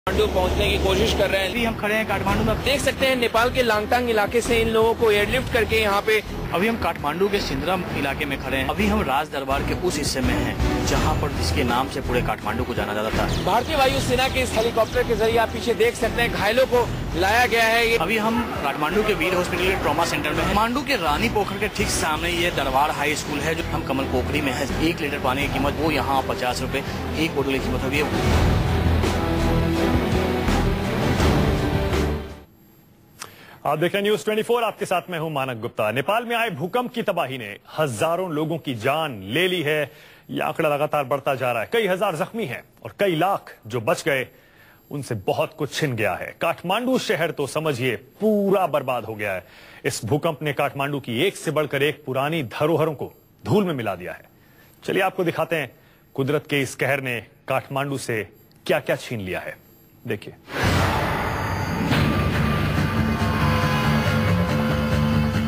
काठमांडू पहुंचने की कोशिश कर रहे हैं। अभी हम खड़े हैं काठमांडू में। देख सकते हैं नेपाल के लांगतांग इलाके से इन लोगों को एयरलिफ्ट करके यहाँ पे। अभी हम काठमांडू के सिंदरम इलाके में खड़े हैं। अभी हम राज दरबार के उस हिस्से में हैं जहाँ पर जिसके नाम से पूरे काठमांडू को जाना जाता था। भारतीय वायुसेना के इस हेलीकॉप्टर के जरिए आप पीछे देख सकते हैं घायलों को लाया गया है। अभी हम काठमांडू के वीर हॉस्पिटल के ट्रॉमा सेंटर में हैं। काठमांडू के रानी पोखर के ठीक सामने ये दरबार हाई स्कूल है जो हम कमल पोखरी में है। 1 लीटर पानी की कीमत वो यहाँ 50 रुपए, 1 बोतल की कीमत होगी। आप देख रहे हैं न्यूज 24, आपके साथ मैं हूं मानक गुप्ता। नेपाल में आए भूकंप की तबाही ने हजारों लोगों की जान ले ली है। यह आंकड़ा लगातार बढ़ता जा रहा है। कई हजार जख्मी हैं और कई लाख जो बच गए उनसे बहुत कुछ छिन गया है। काठमांडू शहर तो समझिए पूरा बर्बाद हो गया है। इस भूकंप ने काठमांडू की एक से बढ़कर एक पुरानी धरोहरों को धूल में मिला दिया है। चलिए आपको दिखाते हैं कुदरत के इस कहर ने काठमांडू से क्या क्या छीन लिया है। देखिए,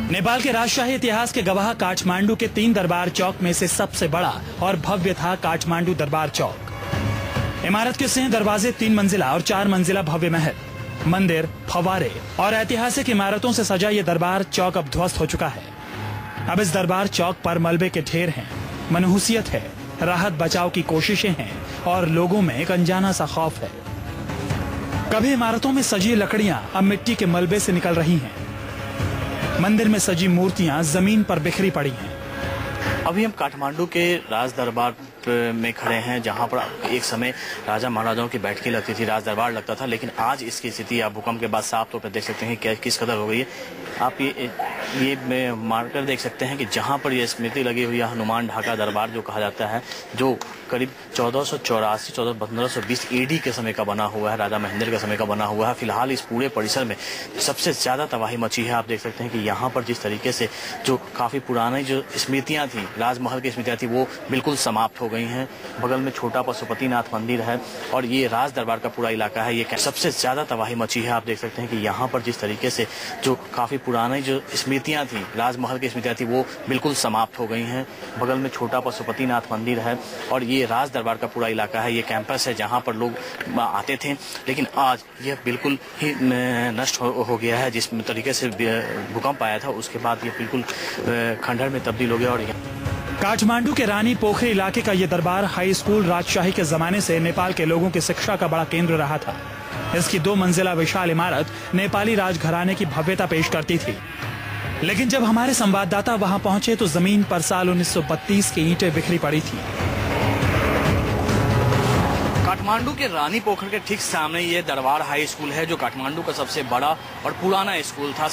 नेपाल के राजशाही इतिहास के गवाह काठमांडू के 3 दरबार चौक में से सबसे बड़ा और भव्य था काठमांडू दरबार चौक। इमारत के सिंह दरवाजे 3 मंजिला और 4 मंजिला भव्य महल, मंदिर, फव्वारे और ऐतिहासिक इमारतों से सजा ये दरबार चौक अब ध्वस्त हो चुका है। अब इस दरबार चौक पर मलबे के ढेर हैं, मनहूसियत है, राहत बचाव की कोशिशें हैं और लोगों में एक अनजाना सा खौफ है। कभी इमारतों में सजी लकड़ियां अब मिट्टी के मलबे से निकल रही हैं। मंदिर में सजी मूर्तियां जमीन पर बिखरी पड़ी हैं। अभी हम काठमांडू के राज दरबार में खड़े हैं जहां पर एक समय राजा महाराजाओं की बैठकें लगती थी, राज दरबार लगता था। लेकिन आज इसकी स्थिति आप भूकंप के बाद साफ तौर पर देख सकते हैं किस कदर हो गई है। आप ये मार्कर देख सकते हैं कि जहां पर ये स्मृति लगी हुई है हनुमान ढाका दरबार जो कहा जाता है, जो करीब 1420 एडी के समय का बना हुआ है, राजा महेंद्र के समय का बना हुआ है। फिलहाल इस पूरे परिसर में सबसे ज्यादा तबाही मची है। आप देख सकते हैं कि यहाँ पर जिस तरीके से जो काफी पुरानी जो स्मृतियां थी, राजमहल की स्मृतियां थी, वो बिल्कुल समाप्त हो गई हैं। बगल में छोटा पशुपतिनाथ मंदिर है और ये राज दरबार का पूरा इलाका है। ये सबसे ज्यादा तबाही मची है। आप देख सकते हैं कि यहाँ पर जिस तरीके से जो काफी पुरानी जो स्मृतियां थी, राजमहल की स्मृतियां थी, वो बिल्कुल समाप्त हो गई हैं। बगल में छोटा पशुपतिनाथ मंदिर है और ये राज दरबार का पूरा इलाका है। ये कैंपस है जहाँ पर लोग आते थे, लेकिन आज यह बिल्कुल ही नष्ट हो गया है। जिस तरीके से भूकंप आया था उसके बाद ये बिल्कुल खंडहर में तब्दील हो गया। और काठमांडू के रानी पोखरी इलाके का ये दरबार हाई स्कूल राजशाही के जमाने से नेपाल के लोगों की शिक्षा का बड़ा केंद्र रहा था। इसकी 2 मंजिला विशाल इमारत नेपाली राजघराने की भव्यता पेश करती थी। लेकिन जब हमारे संवाददाता वहां पहुंचे तो जमीन पर साल 1932 की ईंटें बिखरी पड़ी थी। काठमांडू के रानी पोखर के ठीक सामने ये दरबार हाई स्कूल है जो काठमांडू का सबसे बड़ा और पुराना स्कूल था।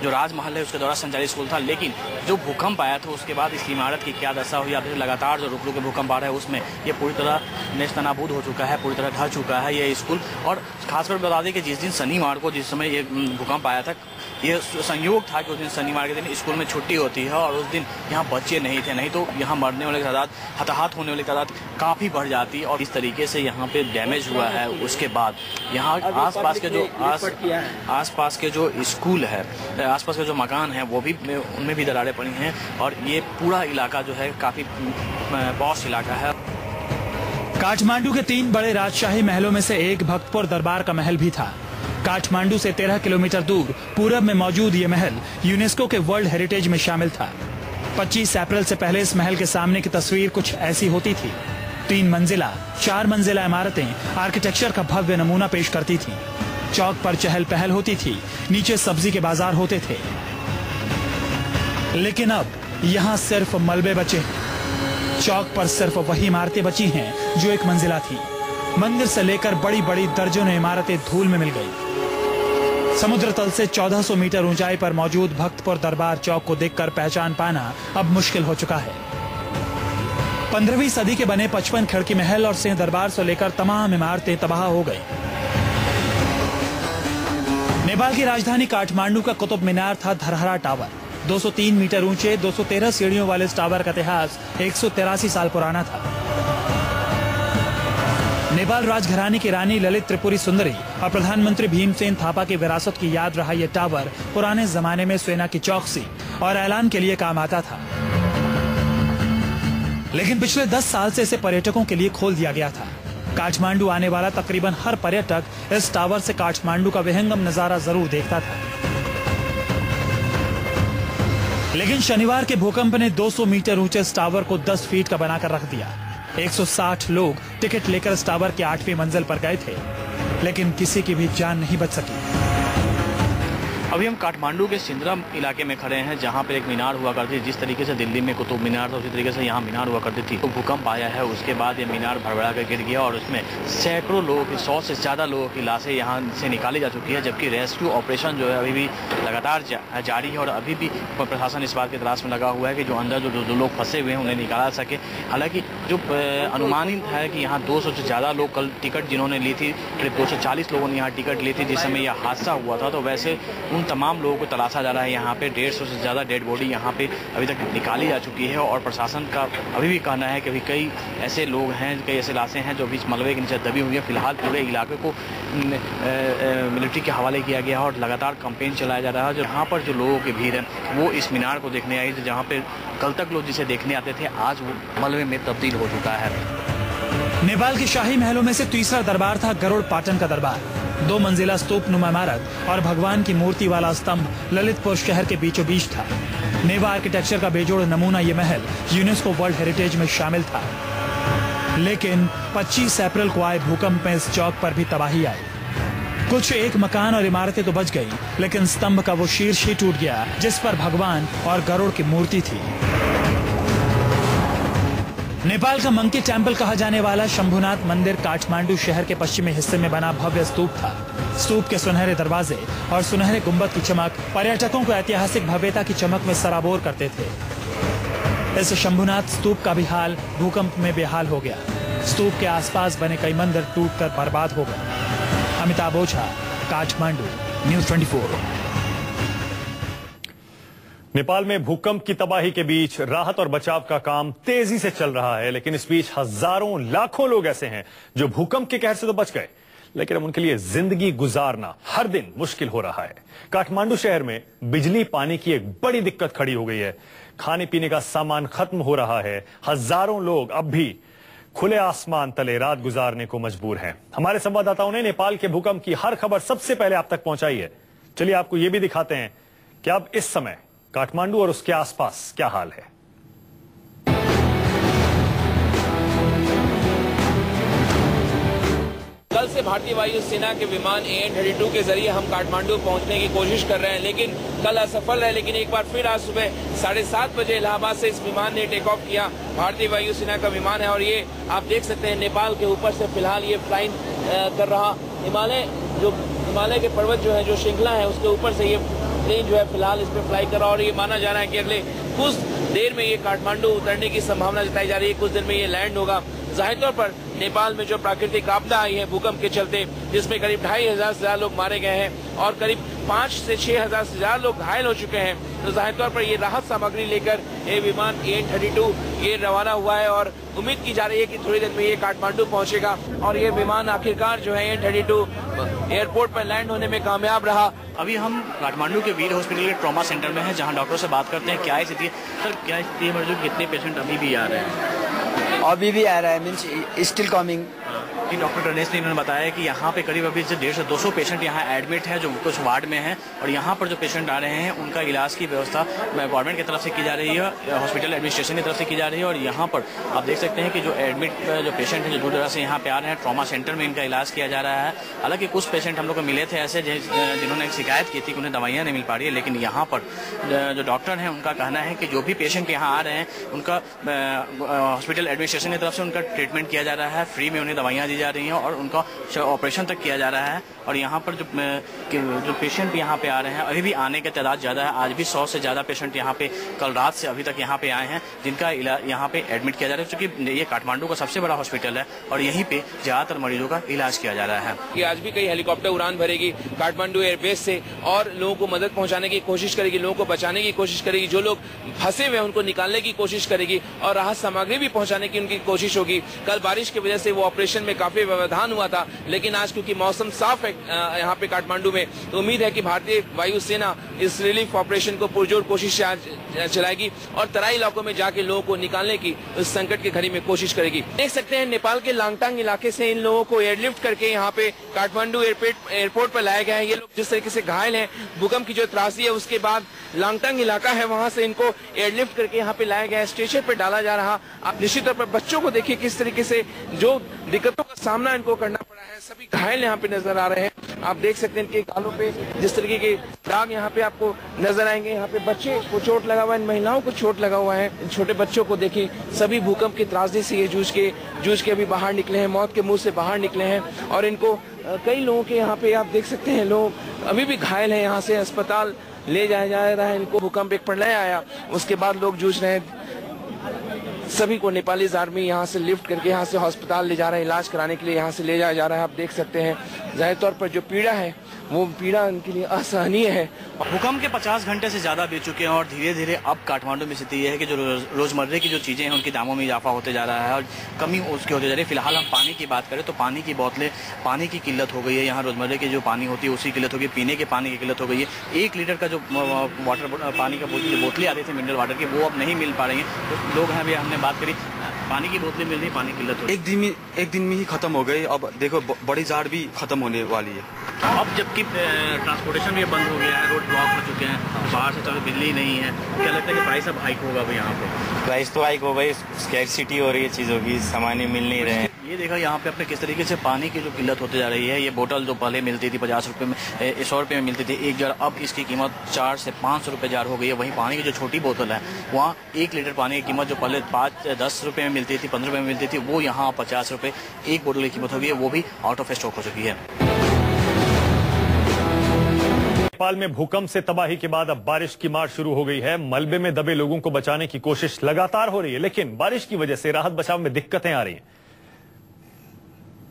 जो राजमहल है उसके द्वारा संचालित स्कूल था। लेकिन जो भूकंप आया था उसके बाद इस इमारत की क्या दशा हुई। अब लगातार जो रुक रुक के भूकंप आ रहा है उसमें ये पूरी तरह नेस्तनाबूद हो चुका है, पूरी तरह ढह चुका है ये स्कूल। और खासकर बता दें कि जिस दिन शनिवार को जिस समय ये भूकंप आया था, ये संयोग था कि उस दिन शनिवार के दिन स्कूल में छुट्टी होती है और उस दिन यहाँ बच्चे नहीं थे, नहीं तो यहाँ मरने वाले की तादाद, हताहत होने वाली तादाद काफी बढ़ जाती। और इस तरीके से यहाँ पे डैमेज हुआ है। उसके बाद यहाँ आसपास के जो स्कूल है, आसपास के जो मकान है, वो भी उनमें भी दरारें पड़ी हैं। और ये पूरा इलाका जो है काफी पॉश इलाका है। काठमांडू के 3 बड़े राजशाही महलों में से एक भक्तपुर दरबार का महल भी था। काठमांडू से 13 किलोमीटर दूर पूरब में मौजूद ये महल यूनेस्को के वर्ल्ड हेरिटेज में शामिल था। 25 अप्रैल से पहले इस महल के सामने की तस्वीर कुछ ऐसी होती थी। 3 मंजिला, 4 मंजिला इमारतें आर्किटेक्चर का भव्य नमूना पेश करती थीं। चौक पर चहल पहल होती थी, नीचे सब्जी के बाजार होते थे। लेकिन अब यहाँ सिर्फ मलबे बचे हैं। चौक पर सिर्फ वही इमारतें बची हैं जो 1 मंजिला थी। मंदिर से लेकर बड़ी बड़ी दर्जनों इमारतें धूल में मिल गई। समुद्र तल से 1400 मीटर ऊंचाई पर मौजूद भक्तपुर दरबार चौक को देखकर पहचान पाना अब मुश्किल हो चुका है। 15वीं सदी के बने 55 खिड़की महल और सिंह दरबार से लेकर तमाम इमारतें तबाह हो गई। नेपाल की राजधानी काठमांडू का कुतुब मीनार था धरहरा टावर। 203 मीटर ऊंचे 213 सीढ़ियों वाले इस टावर का इतिहास 183 साल पुराना था। नेपाल राजघराने की रानी ललित त्रिपुरी सुंदरी और प्रधानमंत्री भीमसेन थापा की विरासत की याद रहा यह टावर पुराने जमाने में सेना की चौकसी और ऐलान के लिए काम आता था। लेकिन पिछले 10 साल से इसे पर्यटकों के लिए खोल दिया गया था। काठमांडू आने वाला तकरीबन हर पर्यटक इस टावर से काठमांडू का विहंगम नजारा जरूर देखता था। लेकिन शनिवार के भूकंप ने 200 मीटर ऊंचे इस टावर को 10 फीट का बनाकर रख दिया। 160 लोग टिकट लेकर इस टावर के 8वीं मंजिल पर गए थे, लेकिन किसी की भी जान नहीं बच सकी। अभी हम काठमांडू के सिंदरा इलाके में खड़े हैं, जहां पर एक मीनार हुआ करती थी। जिस तरीके से दिल्ली में कुतुब मीनार था, उसी तरीके से यहाँ मीनार हुआ करती थी। तो भूकंप आया है, उसके बाद ये मीनार भड़बड़ा कर गिर गया और उसमें सैकड़ों लोगों की, 100 से ज़्यादा लोगों की लाशें यहाँ से निकाली जा चुकी है। जबकि रेस्क्यू ऑपरेशन जो है अभी भी लगातार जारी है और अभी भी प्रशासन इस बात की तलाश में लगा हुआ है कि जो अंदर जो लोग फंसे हुए हैं उन्हें निकाला सके। हालांकि जो अनुमानित है कि यहाँ 200 से ज़्यादा लोग कल टिकट जिन्होंने ली थी, करीब 240 लोगों ने यहाँ टिकट ली थी जिस समय यह हादसा हुआ था। तो वैसे उन तमाम लोगों को तलाशा जा रहा है। यहाँ पे 150 से ज़्यादा डेड बॉडी यहाँ पे अभी तक निकाली जा चुकी है और प्रशासन का अभी भी कहना है कि अभी कई ऐसे लोग हैं, कई ऐसे लाशें हैं जो अभी मलबे के नीचे दबी हुई हैं। फिलहाल पूरे इलाके को मिलिट्री के हवाले किया गया है और लगातार कैंपेन चलाया जा रहा है। जहाँ पर जो लोगों की भीड़ है वो इस मीनार को देखने आई थी, जहाँ पे कल तक लोग जिसे देखने आते थे आज वो मलबे में तब्दील हो चुका है। नेपाल के शाही महलों में से तीसरा दरबार था गरुड़ पाटन का दरबार। 2 मंजिला स्तूप नुमा इमारत और भगवान की मूर्ति वाला स्तंभ ललितपुर शहर के बीचों बीच था। नेवा आर्किटेक्चर का बेजोड़ नमूना ये महल यूनेस्को वर्ल्ड हेरिटेज में शामिल था। लेकिन 25 अप्रैल को आए भूकंप में इस चौक पर भी तबाही आई। कुछ एक मकान और इमारतें तो बच गई, लेकिन स्तंभ का वो शीर्ष ही टूट गया जिस पर भगवान और गरुड़ की मूर्ति थी। नेपाल का मंकी टेम्पल कहा जाने वाला शंभुनाथ मंदिर काठमांडू शहर के पश्चिमी हिस्से में बना भव्य स्तूप था। स्तूप के सुनहरे दरवाजे और सुनहरे गुंबद की चमक पर्यटकों को ऐतिहासिक भव्यता की चमक में सराबोर करते थे। इस शंभुनाथ स्तूप का भी हाल भूकंप में बेहाल हो गया। स्तूप के आसपास बने कई मंदिर टूटकर बर्बाद हो गए। अमिताभ ओझा, काठमांडू, न्यूज़ 24। नेपाल में भूकंप की तबाही के बीच राहत और बचाव का काम तेजी से चल रहा है, लेकिन इस बीच हजारों लाखों लोग ऐसे हैं जो भूकंप के कहर से तो बच गए, लेकिन अब उनके लिए जिंदगी गुजारना हर दिन मुश्किल हो रहा है। काठमांडू शहर में बिजली पानी की एक बड़ी दिक्कत खड़ी हो गई है। खाने पीने का सामान खत्म हो रहा है। हजारों लोग अब भी खुले आसमान तले रात गुजारने को मजबूर हैं। हमारे संवाददाताओं ने नेपाल के भूकंप की हर खबर सबसे पहले आप तक पहुंचाई है। चलिए आपको यह भी दिखाते हैं कि अब इस समय काठमांडू और उसके आसपास क्या हाल है। कल से भारतीय वायुसेना के विमान AN-32 के जरिए हम काठमांडू पहुंचने की कोशिश कर रहे हैं, लेकिन कल असफल रहे। लेकिन एक बार फिर आज सुबह 7:30 बजे इलाहाबाद से इस विमान ने टेक ऑफ किया। भारतीय वायुसेना का विमान है और ये आप देख सकते हैं नेपाल के ऊपर से फिलहाल ये फ्लाइंग कर रहा। हिमालय के पर्वत जो है, जो श्रृंखला है, उसके ऊपर से ये प्लेन जो है फिलहाल इस पे फ्लाई कर रहा और ये माना जा रहा है कि अगले कुछ देर में ये काठमांडू उतरने की संभावना जताई जा रही है। कुछ देर में ये लैंड होगा। जाहिर तौर पर नेपाल में जो प्राकृतिक आपदा आई है भूकंप के चलते, जिसमें करीब 2500 से ज्यादा लोग मारे गए हैं और करीब 5 से 6000 से ज्यादा लोग घायल हो चुके हैं, तो जाहिर तौर पर ये राहत सामग्री लेकर ये विमान AN-32 ये रवाना हुआ है और उम्मीद की जा रही है कि थोड़ी देर में ये काठमांडू पहुंचेगा और ये विमान आखिरकार जो है AN-32 एयरपोर्ट पर लैंड होने में कामयाब रहा। अभी हम काठमांडू के वीर हॉस्पिटल के ट्रॉमा सेंटर में हैं, जहां डॉक्टर से बात करते हैं क्या स्थिति है। सर, क्या स्थिति है? मरीजों कितने पेशेंट अभी भी आ रहे हैं? अभी भी आ रहा है, means still coming. Doctor Ganesh ने इन्होंने बताया कि यहाँ पे करीब अभी से 150 से 200 पेशेंट यहाँ एडमिट है जो कुछ वार्ड में हैं और यहाँ पर जो पेशेंट आ रहे हैं उनका इलाज की व्यवस्था गवर्नमेंट की तरफ से की जा रही है, हॉस्पिटल एडमिनिस्ट्रेशन की तरफ से की जा रही है। और यहाँ पर आप देख सकते हैं कि जो एडमिट जो पेशेंट हैं जो दूर दराज से यहाँ पे आ रहे हैं, ट्रॉमा सेंटर में इनका इलाज किया जा रहा है। हालांकि कुछ पेशेंट हम लोग को मिले थे ऐसे जिन्होंने शिकायत की थी कि उन्हें दवाइयाँ नहीं मिल पा रही है, लेकिन यहाँ पर जो डॉक्टर हैं उनका कहना है कि जो भी पेशेंट यहाँ आ रहे हैं उनका हॉस्पिटल एडमिनिस्ट्रेशन की तरफ से उनका ट्रीटमेंट किया जा रहा है, फ्री में उन्हें दवाइयाँ दी जा रही हैं और उनका ऑपरेशन तक किया जा रहा है। और यहाँ पर जो पेशेंट यहाँ पे आ रहे हैं अभी भी आने की तादाद ज़्यादा है। आज भी 100 से ज़्यादा पेशेंट यहाँ पे कल रात से अभी तक यहाँ पे आए हैं जिनका इलाज यहाँ पे एडमिट किया जा रहा है, क्योंकि ये काठमांडू का सबसे बड़ा हॉस्पिटल है और यहीं पे ज़्यादातर मरीजों का इलाज किया जा रहा है। कि आज भी कई हेलीकॉप्टर उड़ान भरेगी काठमांडू एयरबेस से और लोगों को मदद पहुंचाने की कोशिश करेगी, लोगों को बचाने की कोशिश करेगी, जो लोग फंसे हुए हैं उनको निकालने की कोशिश करेगी और राहत सामग्री भी पहुंचाने की उनकी कोशिश होगी। कल बारिश की वजह से वो ऑपरेशन में काफी व्यवधान हुआ था, लेकिन आज क्योंकि मौसम साफ है यहाँ पे काठमांडू में, तो उम्मीद है कि भारतीय वायुसेना इस रिलीफ ऑपरेशन को पुरजोर कोशिश से आज चलाएगी और तराई इलाकों में जाके लोगों को निकालने की इस संकट की घड़ी में कोशिश करेगी। देख सकते हैं नेपाल के लांगटांग इलाके से इन लोगों को एयरलिफ्ट करके यहाँ पे काठमांडू एयरपोर्ट पर लाया गया है। ये लोग जिस तरीके से घायल हैं, भूकंप की जो त्रासदी है उसके बाद लांगटांग इलाका है वहां से इनको एयरलिफ्ट करके यहाँ पे लाया गया है, स्ट्रेचर पे डाला जा रहा। आप निश्चित तौर पर बच्चों को देखिए किस तरीके से जो दिक्कतों का सामना इनको करना पड़ा है। सभी घायल यहाँ पे नजर आ रहे हैं। आप देख सकते हैं इनके गालों पे जिस तरीके के दाग यहाँ पे आपको नजर आएंगे। यहाँ पे बच्चे को चोट लगा हुआ है, इन महिलाओं को चोट लगा हुआ है। छोटे बच्चों को देखिए, सभी भूकंप की त्रासदी से ये जूझ के अभी बाहर निकले हैं, मौत के मुंह से बाहर निकले हैं। और इनको कई लोगों के यहाँ पे आप देख सकते हैं लोग अभी भी घायल हैं, यहाँ से अस्पताल ले जाया जा रहा है इनको। भूकंप एक प्रलय आया, उसके बाद लोग जूझ रहे हैं। सभी को नेपालीज आर्मी यहाँ से लिफ्ट करके यहाँ से अस्पताल ले जा रहे हैं, इलाज कराने के लिए यहाँ से ले जाया जा रहा है। आप देख सकते हैं जाहिर तौर पर जो पीड़ा है वो पीड़ा उनके लिए असहनीय है। भूकंप के 50 घंटे से ज्यादा बीत चुके हैं और धीरे धीरे अब काठमांडू में स्थिति यह है कि जो रोजमर्रे की जो चीजें हैं उनके दामों में इजाफा होते जा रहा है और कमी उसकी होती जा रही है। फिलहाल हम पानी की बात करें तो पानी की बोतलें, पानी की किल्लत हो गई है। यहाँ रोजमर्रे की जो पानी होती है उसकी किल्लत हो गई, पीने के पानी की किल्लत हो गई है। 1 लीटर का जो पानी का बोतलें आती थी मिनरल वाटर की, वो अब नहीं मिल पा रही हैं। तो लोग हैं, अभी हमने बात करी, पानी की बोतलें मिल रही, पानी की किल्लत हो रही है। एक दिन में ही खत्म हो गई। अब देखो बड़ी जार भी खत्म होने वाली है। अब जबकि ट्रांसपोर्टेशन भी बंद हो गया है, रोड ब्लॉक हो चुके हैं, बाहर से चलो बिजली नहीं है, क्या लगता है कि प्राइस अब हाइक होगा भाई? यहाँ पे प्राइस तो हाइक हो गई, स्कैरसिटी हो रही है चीज़ों की, सामान मिल नहीं रहे हैं। ये देखा यहाँ पे अपने किस तरीके से पानी की जो किल्लत होती जा रही है। ये बोतल जो पहले मिलती थी 50 रुपये में, 100 रुपये में मिलती थी 1 जार, अब इसकी कीमत 4 से 500 रुपये जार हो गई है। वहीं पानी की जो छोटी बोतल है, वहाँ 1 लीटर पानी की कीमत जो पहले 5-10 रुपये में मिलती थी, 15 रुपये में मिलती थी, वो यहाँ 50 रुपये एक बोतल की कीमत हो गई है। वो भी आउट ऑफ स्टॉक हो चुकी है। नेपाल में भूकंप से तबाही के बाद अब बारिश की मार शुरू हो गई है। मलबे में दबे लोगों को बचाने की कोशिश लगातार हो रही है, लेकिन बारिश की वजह से राहत बचाव में दिक्कतें आ रही हैं।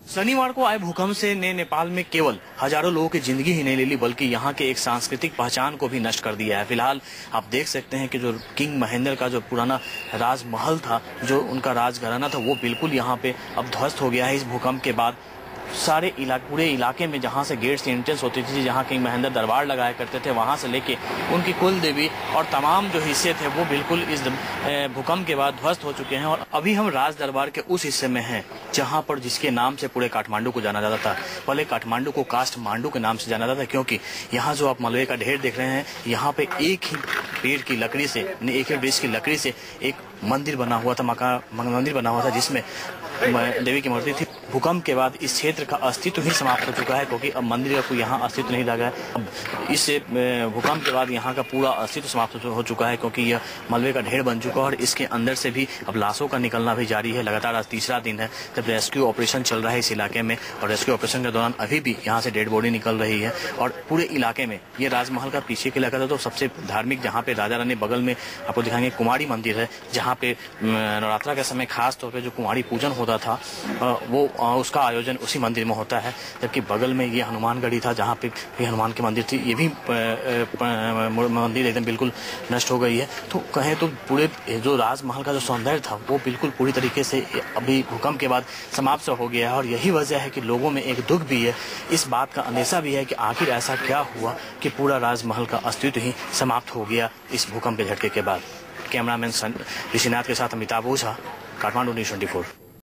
शनिवार को आए भूकंप से ने नेपाल में केवल हजारों लोगों की जिंदगी ही नहीं ले ली, बल्कि यहाँ के एक सांस्कृतिक पहचान को भी नष्ट कर दिया है। फिलहाल आप देख सकते हैं कि जो किंग महेंद्र का जो पुराना राजमहल था, जो उनका राजघराना था, वो बिल्कुल यहाँ पे अब ध्वस्त हो गया है इस भूकंप के बाद। पूरे इलाके में जहां से गेट से एंट्रेंस होती थी, जहां किंग महेंद्र दरबार लगाया करते थे, वहां से लेके उनकी कुल देवी और तमाम जो हिस्से थे वो बिल्कुल इस भूकंप के बाद ध्वस्त हो चुके हैं। और अभी हम राज दरबार के उस हिस्से में हैं जहां पर जिसके नाम से पूरे काठमांडू को जाना जाता था। पहले काठमांडू को काठमांडू के नाम से जाना जाता था, क्योंकि यहाँ जो आप मलबे का ढेर देख रहे हैं, यहाँ पे एक ही पेड़ की लकड़ी से, एक ही वृक्ष की लकड़ी से एक मंदिर बना हुआ था, मंदिर बना हुआ था जिसमें देवी की मूर्ति थी। भूकंप के बाद इस क्षेत्र का अस्तित्व ही समाप्त हो चुका है, क्योंकि अब मंदिर का कोई यहाँ अस्तित्व नहीं लगा है। अब इस भूकंप के बाद यहाँ का पूरा अस्तित्व समाप्त हो चुका है, क्योंकि यह मलबे का ढेर बन चुका है और इसके अंदर से भी अब लाशों का निकलना भी जारी है। लगातार आज तीसरा दिन है जब रेस्क्यू ऑपरेशन चल रहा है इस इलाके में, और रेस्क्यू ऑपरेशन के दौरान अभी भी यहाँ से डेड बॉडी निकल रही है। और पूरे इलाके में ये राजमहल का पीछे का इलाका था, तो सबसे धार्मिक, जहाँ पे राजा रानी, बगल में आपको दिखाएंगे कुमारी मंदिर है, जहाँ पे नवरात्रा के समय खास तौर पर जो कुमारी पूजन होता था वो उसका आयोजन उसी मंदिर में होता है। जबकि बगल में ये हनुमानगढ़ी था, जहाँ पे भी हनुमान की मंदिर थी, ये भी मंदिर एकदम बिल्कुल नष्ट हो गई है। तो कहें तो पूरे जो राजमहल का जो सौंदर्य था वो बिल्कुल पूरी तरीके से अभी भूकंप के बाद समाप्त हो गया है। और यही वजह है कि लोगों में एक दुख भी है, इस बात का अंदेशा भी है कि आखिर ऐसा क्या हुआ कि पूरा राजमहल का अस्तित्व ही समाप्त हो गया इस भूकंप के झटके के बाद। कैमरामैन ऋषिनाथ के साथ अमिताभ ओझा, काठमांडू न्यूज़ 24।